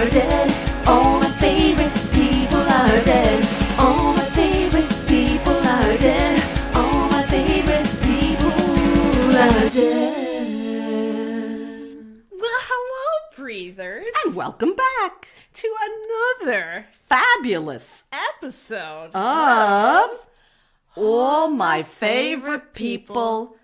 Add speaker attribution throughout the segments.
Speaker 1: are dead. All my favorite people are dead. All my favorite people are dead. All my favorite people are dead.
Speaker 2: Well, hello, breathers.
Speaker 3: And welcome back
Speaker 2: to another
Speaker 3: fabulous
Speaker 2: episode
Speaker 3: of All My Favorite People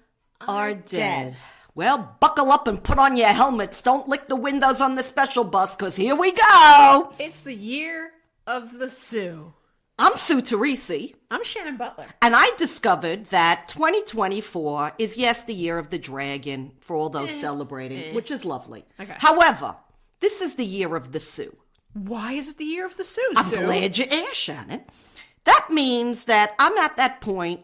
Speaker 3: Are Dead. Well, buckle up and put on your helmets. Don't lick the windows on the special bus, because here we go.
Speaker 2: It's the year of the Sioux.
Speaker 3: I'm Sue Teresi.
Speaker 2: I'm Shannon Butler.
Speaker 3: And I discovered that 2024 is, yes, the year of the dragon for all those celebrating, which is lovely.
Speaker 2: Okay.
Speaker 3: However, this is the year of the Sioux.
Speaker 2: Why is it the year of the Sioux?
Speaker 3: I'm glad you asked, Shannon. That means that I'm at that point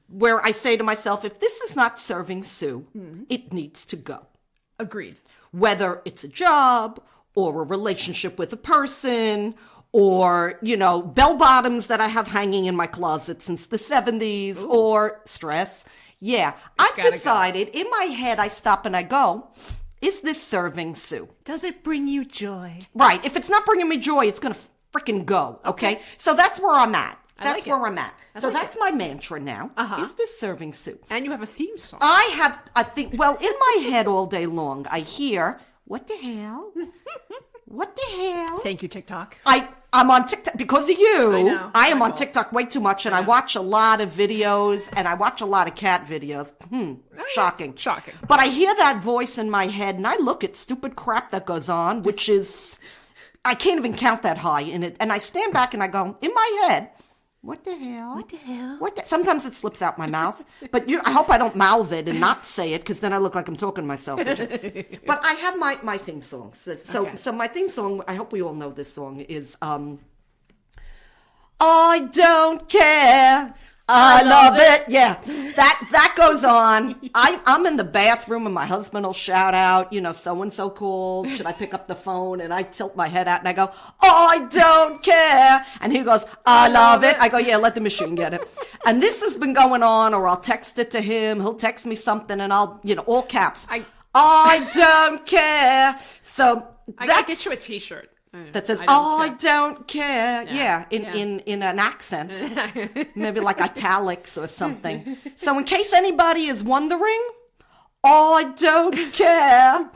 Speaker 3: where I say to myself, if this is not serving Sue, it needs to go.
Speaker 2: Agreed.
Speaker 3: Whether it's a job or a relationship with a person or, you know, bell bottoms that I have hanging in my closet since the 70s or stress. Yeah, I've decided in my head, I stop and I go, is this serving Sue?
Speaker 2: Does it bring you joy?
Speaker 3: Right. If it's not bringing me joy, it's going to freaking go. Okay. So that's where I'm at. That's where I'm at. So that's my mantra now. Is this serving Sue?
Speaker 2: And you have a theme song.
Speaker 3: I think, well, in my head all day long, I hear, what the hell? What the hell?
Speaker 2: Thank you, TikTok.
Speaker 3: I'm on TikTok because of you.
Speaker 2: I know.
Speaker 3: I am on TikTok way too much, and I watch a lot of videos, and I watch a lot of cat videos. Shocking.
Speaker 2: Shocking.
Speaker 3: But I hear that voice in my head, and I look at stupid crap that goes on, which is, I can't even count that high in it. And I stand back and I go, in my head, what the hell?
Speaker 2: What the hell?
Speaker 3: Sometimes it slips out my mouth, but I hope I don't mouth it and not say it, because then I look like I'm talking to myself. But I have my theme song. So my theme song, I hope we all know this song, is I don't care. I love it. Yeah, that goes on. I'm in the bathroom and my husband will shout out, you know, so and so called. Should I pick up the phone? And I tilt my head out and I go, I don't care. And he goes, I love it. I go, yeah, let the machine get it. And this has been going on, or I'll text it to him. He'll text me something and I'll, you know, all caps. I don't care. So
Speaker 2: I gotta get you a T-shirt.
Speaker 3: That says, I don't care. Yeah, in an accent. Maybe like italics or something. So in case anybody is wondering, I don't care.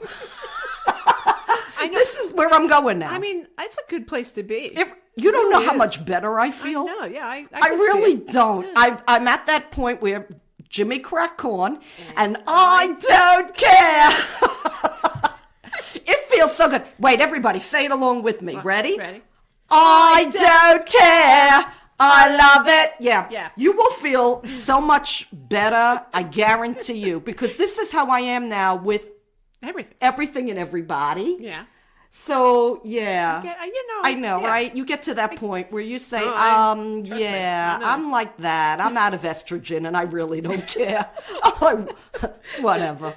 Speaker 2: I know.
Speaker 3: This is where I'm going now.
Speaker 2: I mean, it's a good place to be.
Speaker 3: You don't know how much better I feel.
Speaker 2: I know, yeah.
Speaker 3: I really
Speaker 2: see it.
Speaker 3: don't. Yeah. I'm at that point where Jimmy crack corn, and I don't care. It feels so good. Wait, everybody, say it along with me. Ready?
Speaker 2: Ready.
Speaker 3: I don't care. I love it. Yeah. You will feel so much better, I guarantee you, because this is how I am now with everything and everybody.
Speaker 2: Yeah.
Speaker 3: So, yeah.
Speaker 2: I
Speaker 3: know,
Speaker 2: yeah.
Speaker 3: Right? You get to that point where you say,
Speaker 2: trust me.
Speaker 3: I'm like that. I'm out of estrogen and I really don't care. Whatever.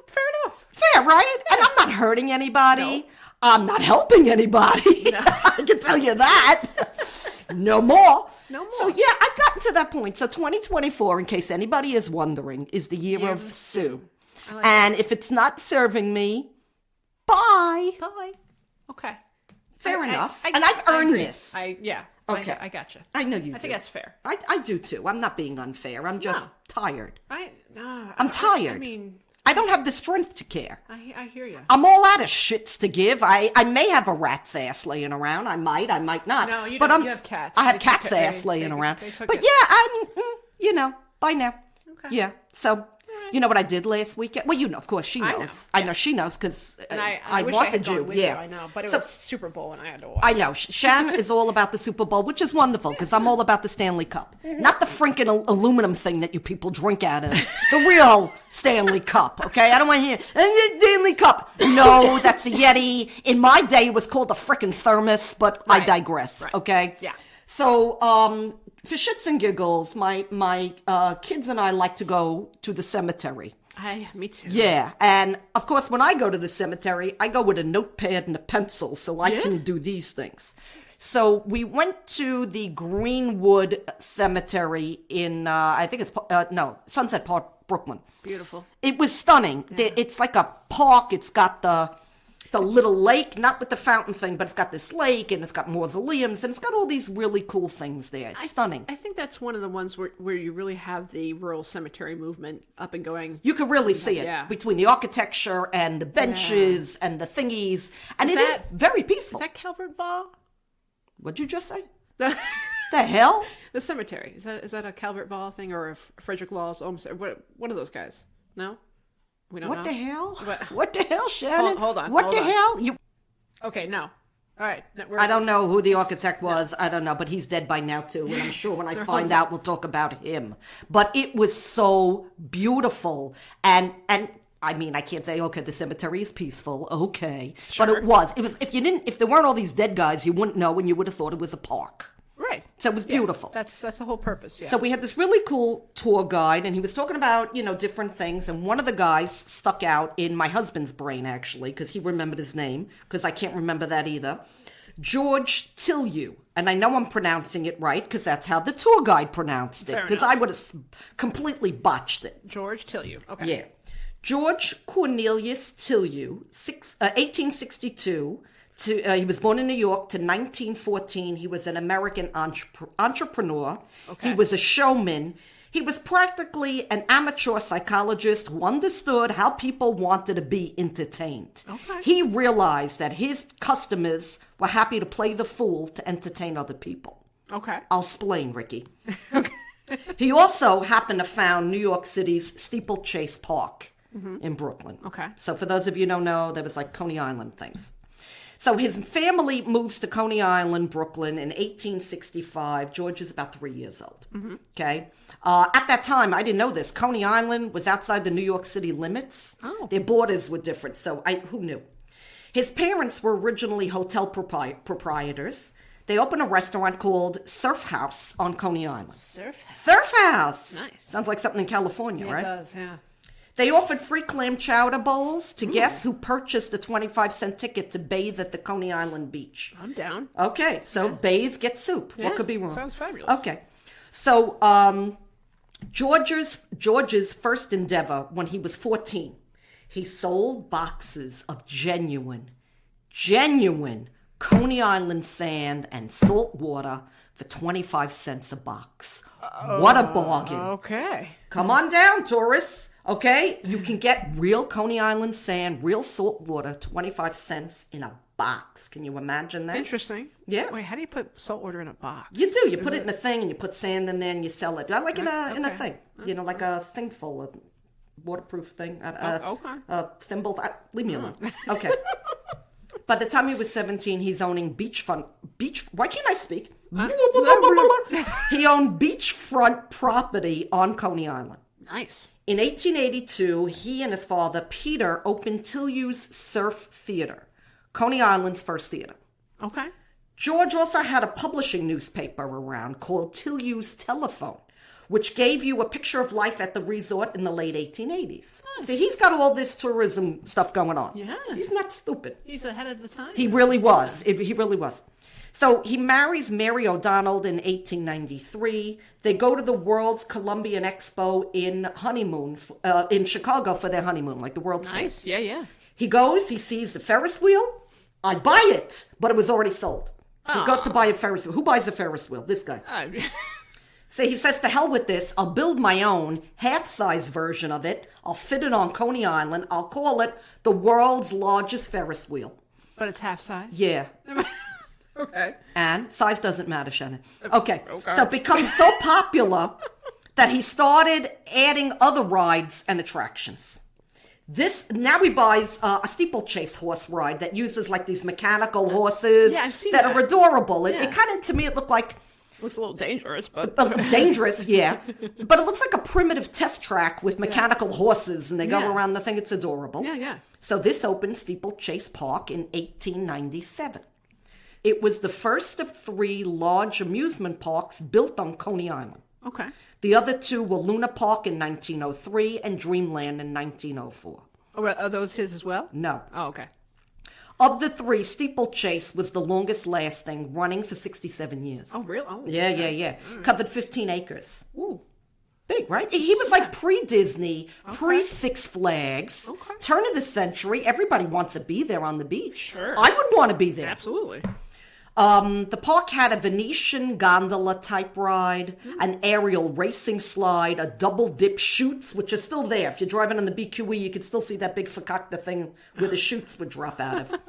Speaker 2: Fair enough.
Speaker 3: Fair, right? And I'm not hurting anybody.
Speaker 2: No.
Speaker 3: I'm not helping anybody.
Speaker 2: No.
Speaker 3: I can tell you that. No more.
Speaker 2: No more.
Speaker 3: So, yeah, I've gotten to that point. So 2024, in case anybody is wondering, is the year of Sue. And if it's not serving me, bye.
Speaker 2: Bye. Okay.
Speaker 3: Fair enough. And I've earned this.
Speaker 2: Okay. I gotcha.
Speaker 3: I know you do.
Speaker 2: I think that's fair.
Speaker 3: I do, too. I'm not being unfair. I'm just tired.
Speaker 2: I'm
Speaker 3: tired.
Speaker 2: I mean,
Speaker 3: I don't have the strength to care.
Speaker 2: I hear you.
Speaker 3: I'm all out of shits to give. I may have a rat's ass laying around. I might not.
Speaker 2: No, you
Speaker 3: but
Speaker 2: don't. You have cats.
Speaker 3: I have cat's ass laying around. But I'm, bye now.
Speaker 2: Okay.
Speaker 3: Yeah. So, you know what I did last weekend? Well, you know, of course, she knows. I know she knows because
Speaker 2: I wish
Speaker 3: wanted
Speaker 2: I had gone
Speaker 3: you.
Speaker 2: With
Speaker 3: Yeah,
Speaker 2: you, I know, but it was Super Bowl and I had to watch.
Speaker 3: I know. Shan is all about the Super Bowl, which is wonderful because I'm all about the Stanley Cup. Not the freaking aluminum thing that you people drink out of. The real Stanley Cup, okay? I don't want to hear, Stanley Cup. No, that's a Yeti. In my day, it was called a freaking thermos, but I digress, okay?
Speaker 2: Yeah.
Speaker 3: So, for shits and giggles, my kids and I like to go to the cemetery.
Speaker 2: Me too.
Speaker 3: Yeah, and of course, when I go to the cemetery, I go with a notepad and a pencil so I can do these things. So we went to the Greenwood Cemetery in, I think it's, Sunset Park, Brooklyn.
Speaker 2: Beautiful.
Speaker 3: It was stunning. Yeah. It's like a park. It's got the the little lake, not with the fountain thing, but it's got this lake and it's got mausoleums and it's got all these really cool things there. It's stunning.
Speaker 2: I think that's one of the ones where you really have the rural cemetery movement up and going.
Speaker 3: You can really see it between the architecture and the benches and the thingies. And it is very peaceful.
Speaker 2: Is that Calvert Vaux?
Speaker 3: What'd you just say? The hell?
Speaker 2: The cemetery. Is that a Calvert Vaux thing or a Frederick Law's? What are those guys? No? We don't know.
Speaker 3: What the hell? What the hell, Shannon?
Speaker 2: Hold on.
Speaker 3: What the hell?
Speaker 2: Okay, no. All right.
Speaker 3: I don't know who the architect was. I don't know, but he's dead by now too. And I'm sure when I find out, we'll talk about him. But it was so beautiful, and I mean, I can't say okay, the cemetery is peaceful, okay,
Speaker 2: Sure.
Speaker 3: but it was. If there weren't all these dead guys, you wouldn't know, and you would have thought it was a park.
Speaker 2: Right.
Speaker 3: So it was beautiful.
Speaker 2: That's the whole purpose. Yeah.
Speaker 3: So we had this really cool tour guide, and he was talking about, different things. And one of the guys stuck out in my husband's brain, actually, because he remembered his name, because I can't remember that either. George Tilyou. And I know I'm pronouncing it right, because that's how the tour guide pronounced it. Because I would have completely botched it.
Speaker 2: George Tilyou. Okay.
Speaker 3: Yeah. George Cornelius Tilyou, 1862. He was born in New York to 1914. He was an American entrepreneur.
Speaker 2: Okay.
Speaker 3: He was a showman. He was practically an amateur psychologist who understood how people wanted to be entertained.
Speaker 2: Okay.
Speaker 3: He realized that his customers were happy to play the fool to entertain other people.
Speaker 2: Okay.
Speaker 3: I'll explain, Ricky.
Speaker 2: Okay.
Speaker 3: He also happened to found New York City's Steeplechase Park in Brooklyn.
Speaker 2: Okay.
Speaker 3: So for those of you who don't know, there was like Coney Island things. So his family moves to Coney Island, Brooklyn in 1865. George is about 3 years old. Okay. At that time, I didn't know this. Coney Island was outside the New York City limits.
Speaker 2: Oh.
Speaker 3: Their borders were different. So who knew? His parents were originally hotel proprietors. They opened a restaurant called Surf House on Coney Island.
Speaker 2: Surf House.
Speaker 3: Surf House.
Speaker 2: Nice.
Speaker 3: Sounds like something in California,
Speaker 2: Yeah,
Speaker 3: right?
Speaker 2: it does, yeah.
Speaker 3: They offered free clam chowder bowls to guests who purchased a 25-cent ticket to bathe at the Coney Island beach.
Speaker 2: I'm down.
Speaker 3: Okay, so bathe, get soup.
Speaker 2: Yeah,
Speaker 3: What could be wrong?
Speaker 2: sounds fabulous.
Speaker 3: Okay, so George's first endeavor when he was 14, he sold boxes of genuine Coney Island sand and salt water for 25 cents a box. What a bargain.
Speaker 2: Okay.
Speaker 3: Come on down, tourists. Okay, you can get real Coney Island sand, real salt water, 25 cents in a box. Can you imagine that?
Speaker 2: Interesting.
Speaker 3: Yeah.
Speaker 2: Wait, how do you put salt water in a box?
Speaker 3: You do. You put it in a thing and you put sand in there and you sell it. Like in a
Speaker 2: Okay.
Speaker 3: thing. Like a thing full of waterproof thing.
Speaker 2: Okay.
Speaker 3: A thimble. Leave me alone. Okay. By the time he was 17, he's owning why can't I speak? He owned beachfront property on Coney Island.
Speaker 2: Nice.
Speaker 3: In 1882, he and his father, Peter, opened Tilyou's Surf Theater, Coney Island's first theater.
Speaker 2: Okay.
Speaker 3: George also had a publishing newspaper around called Tilyou's Telephone, which gave you a picture of life at the resort in the late 1880s.
Speaker 2: Nice.
Speaker 3: So he's got all this tourism stuff going on.
Speaker 2: Yeah.
Speaker 3: He's not stupid.
Speaker 2: He's ahead of the time.
Speaker 3: He really was. He really was. So he marries Mary O'Donnell in 1893. They go to the World's Columbian Expo in Chicago for their honeymoon, like the World's Fair.
Speaker 2: Nice. Yeah, yeah.
Speaker 3: He goes, he sees the Ferris wheel. I buy it, but it was already sold. He goes to buy a Ferris wheel. Who buys a Ferris wheel? This guy. So he says, to hell with this. I'll build my own half-size version of it. I'll fit it on Coney Island. I'll call it the world's largest Ferris wheel.
Speaker 2: But it's half size?
Speaker 3: Yeah.
Speaker 2: Okay.
Speaker 3: And size doesn't matter, Shannon. Okay. So it becomes so popular that he started adding other rides and attractions. Now he buys a steeplechase horse ride that uses like these mechanical horses
Speaker 2: Yeah, I've seen
Speaker 3: that
Speaker 2: that.
Speaker 3: are adorable. It
Speaker 2: Yeah.
Speaker 3: kind of, to me, it looked like
Speaker 2: Looks a little dangerous, but
Speaker 3: dangerous, yeah. But it looks like a primitive test track with mechanical horses, and they go
Speaker 2: Yeah.
Speaker 3: around the thing. It's adorable.
Speaker 2: Yeah, yeah.
Speaker 3: So this opened Steeplechase Park in 1897. It was the first of 3 large amusement parks built on Coney Island.
Speaker 2: Okay.
Speaker 3: The other 2 were Luna Park in 1903 and Dreamland in 1904.
Speaker 2: Oh, are those his as well?
Speaker 3: No.
Speaker 2: Oh, okay.
Speaker 3: Of the 3, Steeplechase was the longest lasting, running for 67 years.
Speaker 2: Oh, real? Oh,
Speaker 3: Yeah. Covered 15 acres.
Speaker 2: Ooh.
Speaker 3: Big, right? He was like pre-Disney, pre-Six Flags, turn of the century. Everybody wants to be there on the beach.
Speaker 2: Sure.
Speaker 3: I would want to be there.
Speaker 2: Absolutely.
Speaker 3: The park had a Venetian gondola type ride, an aerial racing slide, a double dip chutes, which is still there. If you're driving on the BQE, you can still see that big fakakta thing where the chutes would drop out of.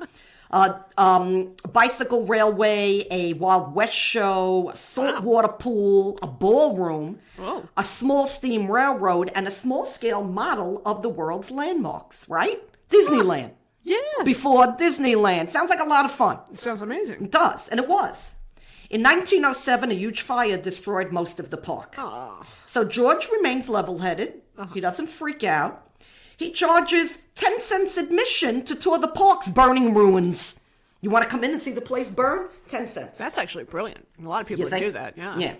Speaker 3: Bicycle railway, a Wild West show, a saltwater pool, a ballroom, a small steam railroad, and a small-scale model of the world's landmarks, right? Disneyland.
Speaker 2: Yeah.
Speaker 3: Before Disneyland. Sounds like a lot of fun.
Speaker 2: It sounds amazing.
Speaker 3: It does, and it was. In 1907, a huge fire destroyed most of the park.
Speaker 2: Aw.
Speaker 3: So George remains level-headed. He doesn't freak out. He charges 10 cents admission to tour the park's burning ruins. You want to come in and see the place burn? 10 cents.
Speaker 2: That's actually brilliant. A lot of people
Speaker 3: You
Speaker 2: would
Speaker 3: think?
Speaker 2: do that, yeah.
Speaker 3: Yeah.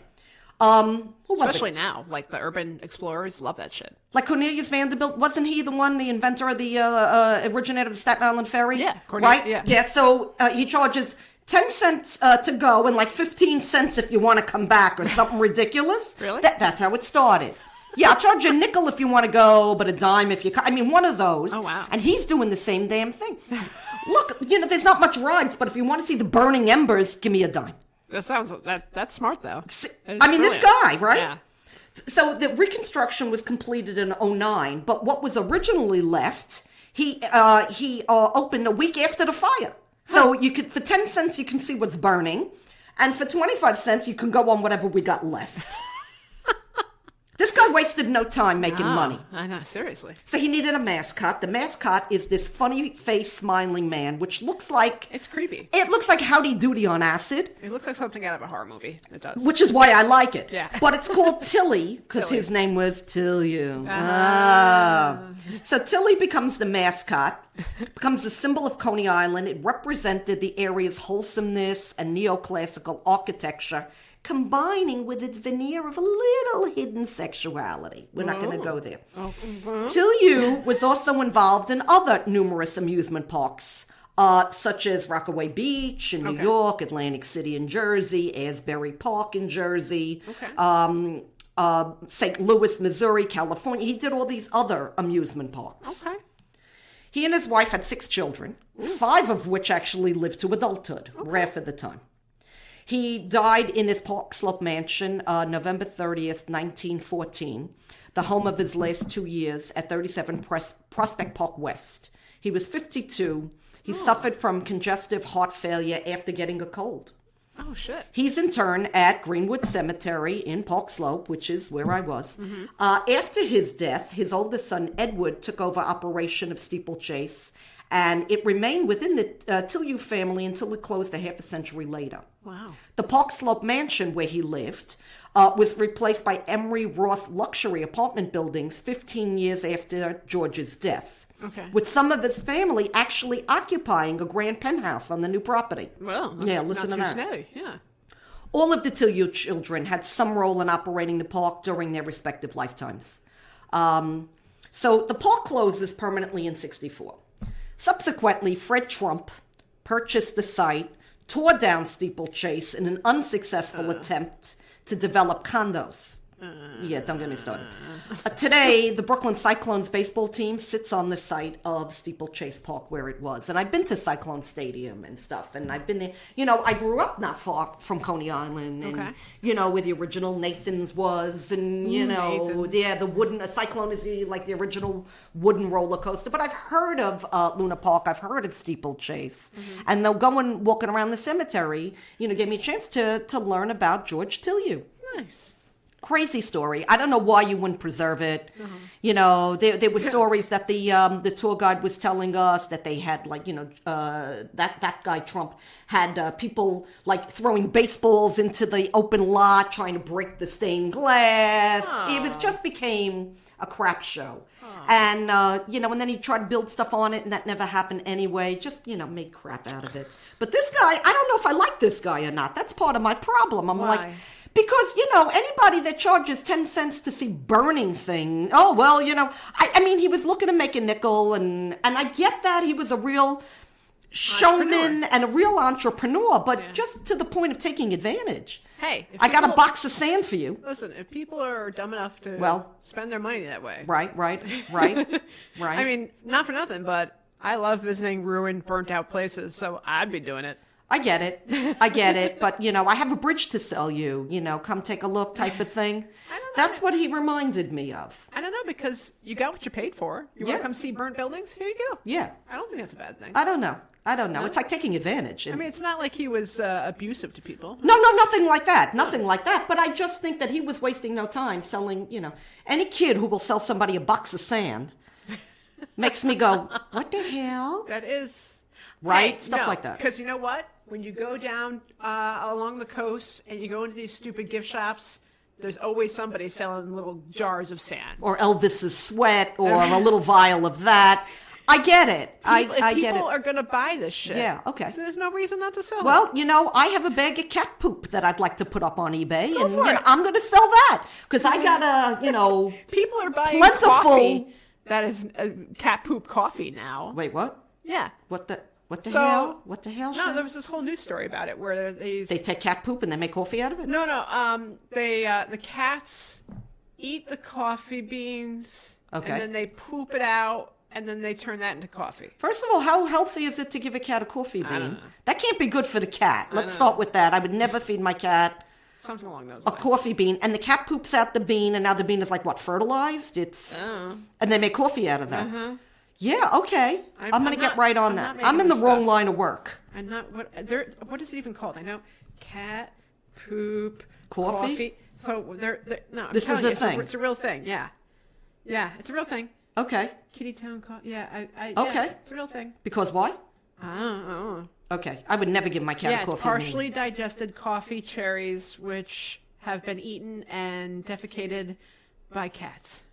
Speaker 3: Who was
Speaker 2: Especially
Speaker 3: it?
Speaker 2: now. Like, the urban explorers love that shit.
Speaker 3: Like Cornelius Vanderbilt, wasn't he the one, the inventor of the originator of the Staten Island Ferry?
Speaker 2: Yeah,
Speaker 3: right?
Speaker 2: yeah.
Speaker 3: Yeah, so he charges 10 cents to go and like 15 cents if you want to come back or something ridiculous.
Speaker 2: Really?
Speaker 3: That's how it started. Yeah, I'll charge you a nickel if you want to go, but a dime if you come. I mean, one of those.
Speaker 2: Oh, wow.
Speaker 3: And he's doing the same damn thing. Look, there's not much rides, but if you want to see the burning embers, give me a dime.
Speaker 2: That sounds... That's smart, though.
Speaker 3: I mean, this guy, right?
Speaker 2: Yeah.
Speaker 3: So the reconstruction was completed in 2009, but what was originally left, he opened a week after the fire. So you could, for 10 cents, you can see what's burning, and for 25 cents, you can go on whatever we got left. This guy wasted no time making money.
Speaker 2: I know, seriously.
Speaker 3: So he needed a mascot. The mascot is this funny face smiling man, which looks like...
Speaker 2: It's creepy.
Speaker 3: It looks like Howdy Doody on acid.
Speaker 2: It looks like something out of a horror movie. It does.
Speaker 3: Which is why I like it.
Speaker 2: Yeah.
Speaker 3: But it's called Tilly, because
Speaker 2: Tilly.
Speaker 3: his name was Tilyou. So Tilly becomes the mascot, becomes a symbol of Coney Island. It represented the area's wholesomeness and neoclassical architecture, combining with its veneer of a little hidden sexuality. We're not going to go there. Tilyou was also involved in other numerous amusement parks, such as Rockaway Beach in New York, Atlantic City in Jersey, Asbury Park in Jersey, St. Louis, Missouri, California. He did all these other amusement parks.
Speaker 2: Okay.
Speaker 3: He and his wife had 6 children, 5 of which actually lived to adulthood, rare for the time. He died in his Park Slope mansion November 30th, 1914, the home of his last 2 years at 37 Prospect Park West. He was 52. He suffered from congestive heart failure after getting a cold.
Speaker 2: Oh, shit.
Speaker 3: He's interred at Greenwood Cemetery in Park Slope, which is where I was. After his death, his oldest son, Edward, took over operation of Steeplechase, and it remained within the Tilyou family until it closed a half a century later.
Speaker 2: Wow.
Speaker 3: The Park Slope mansion where he lived was replaced by Emery Roth luxury apartment buildings 15 years after George's death, with some of his family actually occupying a grand penthouse on the new property.
Speaker 2: Well,
Speaker 3: yeah, listen to
Speaker 2: not too
Speaker 3: that.
Speaker 2: snazzy. Yeah.
Speaker 3: All of the Tilyou children had some role in operating the park during their respective lifetimes. So the park closes permanently in 1964. Subsequently, Fred Trump purchased the site, tore down Steeplechase in an unsuccessful attempt to develop condos. Yeah, don't get me started. Today, the Brooklyn Cyclones baseball team sits on the site of Steeplechase Park where it was. And I've been to Cyclone Stadium and stuff. And I've been there. You know, I grew up not far from Coney Island. And, you know, where the original Nathan's was. And, you know,
Speaker 2: Nathan's.
Speaker 3: yeah, the wooden, a Cyclone is like the original wooden roller coaster. But I've heard of Luna Park. I've heard of Steeplechase. And they'll go and walking around the cemetery, you know, gave me a chance to learn about George Tilyou.
Speaker 2: Nice.
Speaker 3: Crazy story. I don't know why you wouldn't preserve it. You know, there were stories that the tour guide was telling us that they had, like, you know, that guy Trump had people like throwing baseballs into the open lot, trying to break the stained glass. It was just became a crap show. And, you know, and then he tried to build stuff on it, and that never happened anyway. Just, you know, made crap out of it. But this guy, I don't know if I like this guy or not. That's part of my problem. I'm like... Because, you know, anybody that charges 10 cents to see burning thing, oh, well, you know, I mean, he was looking to make a nickel, and I get that he was a real showman and a real entrepreneur, but
Speaker 2: Yeah.
Speaker 3: just to the point of taking advantage.
Speaker 2: Hey, if
Speaker 3: I got a
Speaker 2: people-
Speaker 3: box of sand for you.
Speaker 2: Listen, if people are dumb enough to
Speaker 3: Well-
Speaker 2: spend their money that way,
Speaker 3: Right.
Speaker 2: I mean, not for nothing, but I love visiting ruined, burnt out places, so I'd be doing it.
Speaker 3: I get it. But, I have a bridge to sell you, come take a look type of thing.
Speaker 2: I don't know.
Speaker 3: That's what he reminded me of.
Speaker 2: I don't know, because you got what you paid for. You want
Speaker 3: Yeah.
Speaker 2: to come see burnt buildings? Here you go.
Speaker 3: Yeah.
Speaker 2: I don't think that's a bad thing.
Speaker 3: I don't know. It's like taking advantage.
Speaker 2: I mean, it's not like he was abusive to people.
Speaker 3: No, nothing like that. Nothing like that. But I just think that he was wasting no time selling, any kid who will sell somebody a box of sand makes me go, what the hell?
Speaker 2: That is...
Speaker 3: Right?
Speaker 2: Hey,
Speaker 3: Stuff
Speaker 2: no,
Speaker 3: like that.
Speaker 2: Because you know what? When you go down along the coast and you go into these stupid gift shops, there's always somebody selling little jars of sand.
Speaker 3: Or Elvis's sweat or a little vial of that. I get it. I
Speaker 2: If
Speaker 3: get it.
Speaker 2: people are going to buy this shit,
Speaker 3: Yeah, okay.
Speaker 2: there's no reason not to sell it.
Speaker 3: Well, I have a bag of cat poop that I'd like to put up on eBay, and
Speaker 2: for it.
Speaker 3: I'm going to sell that because I got a,
Speaker 2: people are buying
Speaker 3: plentiful-
Speaker 2: coffee that is cat poop coffee now.
Speaker 3: Wait, what?
Speaker 2: Yeah.
Speaker 3: What the
Speaker 2: So-
Speaker 3: hell? What the hell?
Speaker 2: No,
Speaker 3: Sharon?
Speaker 2: there was this whole news story about it where these...
Speaker 3: They take cat poop and they make coffee out of it.
Speaker 2: No. The cats eat the coffee beans,
Speaker 3: Okay.
Speaker 2: and then they poop it out, and then they turn that into coffee.
Speaker 3: First of all, how healthy is it to give a cat a coffee bean?
Speaker 2: don't know.
Speaker 3: That can't be good for the cat. Let's start with that. I would never feed my cat
Speaker 2: Something along those
Speaker 3: a
Speaker 2: lines.
Speaker 3: coffee bean, and the cat poops out the bean, and now the bean is like what, fertilized? It's and they make coffee out of that. Yeah, okay. I'm
Speaker 2: I'm
Speaker 3: going to
Speaker 2: not-
Speaker 3: get right on
Speaker 2: I'm
Speaker 3: that.
Speaker 2: not
Speaker 3: I'm
Speaker 2: making
Speaker 3: in the
Speaker 2: this
Speaker 3: wrong
Speaker 2: stuff.
Speaker 3: line of work.
Speaker 2: And not what is it even called? I know cat poop
Speaker 3: Coffee?
Speaker 2: So they're no. I'm
Speaker 3: This is
Speaker 2: telling you,
Speaker 3: a thing.
Speaker 2: It's a real thing. Yeah, it's a real thing.
Speaker 3: Okay.
Speaker 2: Kitty Town coffee. Yeah,
Speaker 3: Okay.
Speaker 2: Yeah, it's a real thing.
Speaker 3: Because why?
Speaker 2: I don't know.
Speaker 3: Okay. I would never give my cat
Speaker 2: Yeah,
Speaker 3: a
Speaker 2: it's
Speaker 3: coffee
Speaker 2: partially digested coffee cherries, which have been eaten and defecated by cats.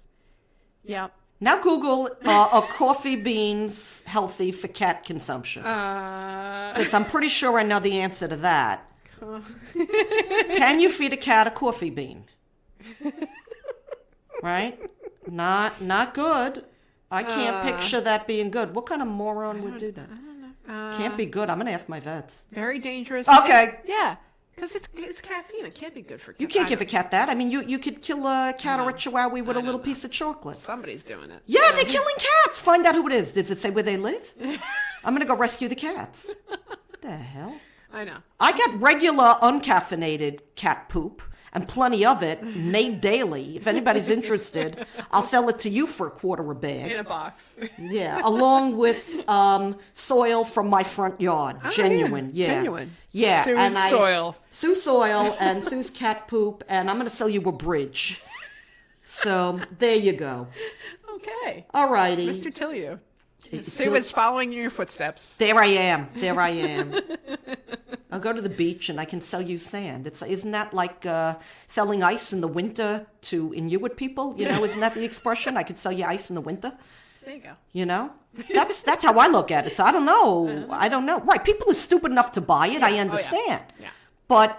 Speaker 2: Yep.
Speaker 3: Now Google are coffee beans healthy for cat consumption? Because I'm pretty sure I know the answer to that. Can you feed a cat a coffee bean? Right? Not good. I can't picture that being good. What kind of moron would do that? Can't be good. I'm going to ask my vets.
Speaker 2: Very dangerous.
Speaker 3: Okay.
Speaker 2: Yeah, because it's caffeine. It can't be good for cats.
Speaker 3: You can't give a cat that. I mean, you could kill a cat or a chihuahua with a little piece of chocolate.
Speaker 2: Somebody's doing it.
Speaker 3: Yeah, they're killing cats. Find out who it is. Does it say where they live? I'm going to go rescue the cats. What the hell?
Speaker 2: I know.
Speaker 3: I got regular uncaffeinated cat poop and plenty of it made daily. If anybody's interested, I'll sell it to you for $1/4 a bag.
Speaker 2: In a box.
Speaker 3: Yeah, along with soil from my front yard. Genuine, yeah.
Speaker 2: Genuine.
Speaker 3: Yeah.
Speaker 2: Sue's soil.
Speaker 3: Sue's soil and Sue's cat poop, and I'm going to sell you a bridge. So there you go.
Speaker 2: Okay.
Speaker 3: All righty.
Speaker 2: Mr. Tilyou. Sue is following in your footsteps.
Speaker 3: There I am. I'll go to the beach and I can sell you sand. Isn't that like selling ice in the winter to Inuit people? Isn't that the expression? I could sell you ice in the winter.
Speaker 2: There you go.
Speaker 3: That's how I look at it. So I don't know. Right? People are stupid enough to buy it. I understand.
Speaker 2: Yeah.
Speaker 3: But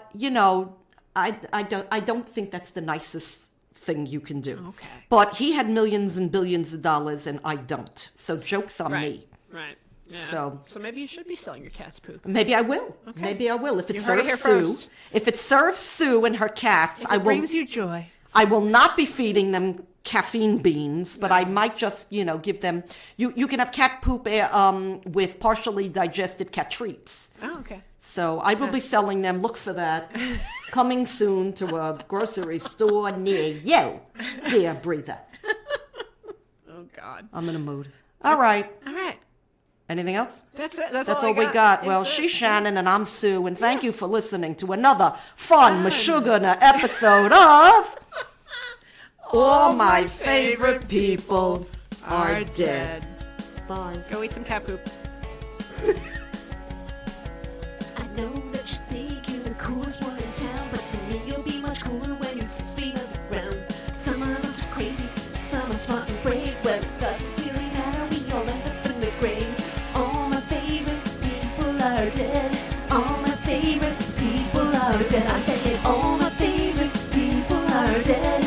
Speaker 3: I don't think that's the nicest thing you can do.
Speaker 2: Okay.
Speaker 3: But he had millions and billions of dollars, and I don't. So joke's on me.
Speaker 2: Right. Yeah.
Speaker 3: So
Speaker 2: maybe you should be selling your cat's poop.
Speaker 3: maybe I will.
Speaker 2: Okay.
Speaker 3: Maybe I will. If it
Speaker 2: You heard it
Speaker 3: serves
Speaker 2: here
Speaker 3: Sue,
Speaker 2: first.
Speaker 3: if it serves Sue and her cats, I
Speaker 2: It
Speaker 3: will.
Speaker 2: brings you joy.
Speaker 3: I will not be feeding them caffeine beans, but I might just, give them. You can have cat poop with partially digested cat treats.
Speaker 2: Oh, okay.
Speaker 3: So I will be selling them. Look for that. Coming soon to a grocery store near you, dear breather.
Speaker 2: Oh, God.
Speaker 3: I'm in a mood. All right.
Speaker 2: All right.
Speaker 3: Anything else?
Speaker 2: That's it. That's
Speaker 3: all we got. Well, she's Shannon and I'm Sue, and thank you for listening to another fun Mashugana episode of All My Favorite People Are Dead. Bye.
Speaker 2: Go eat some cat poop.
Speaker 1: I know that you think you're the coolest one in town, but to me you'll be much cooler when you're 6 feet underground. Some of us are crazy, some are smart and brave. Well, it doesn't really matter, we all end up in the grave. All my favorite people are dead. All my favorite people are dead. I'm saying all my favorite people are dead.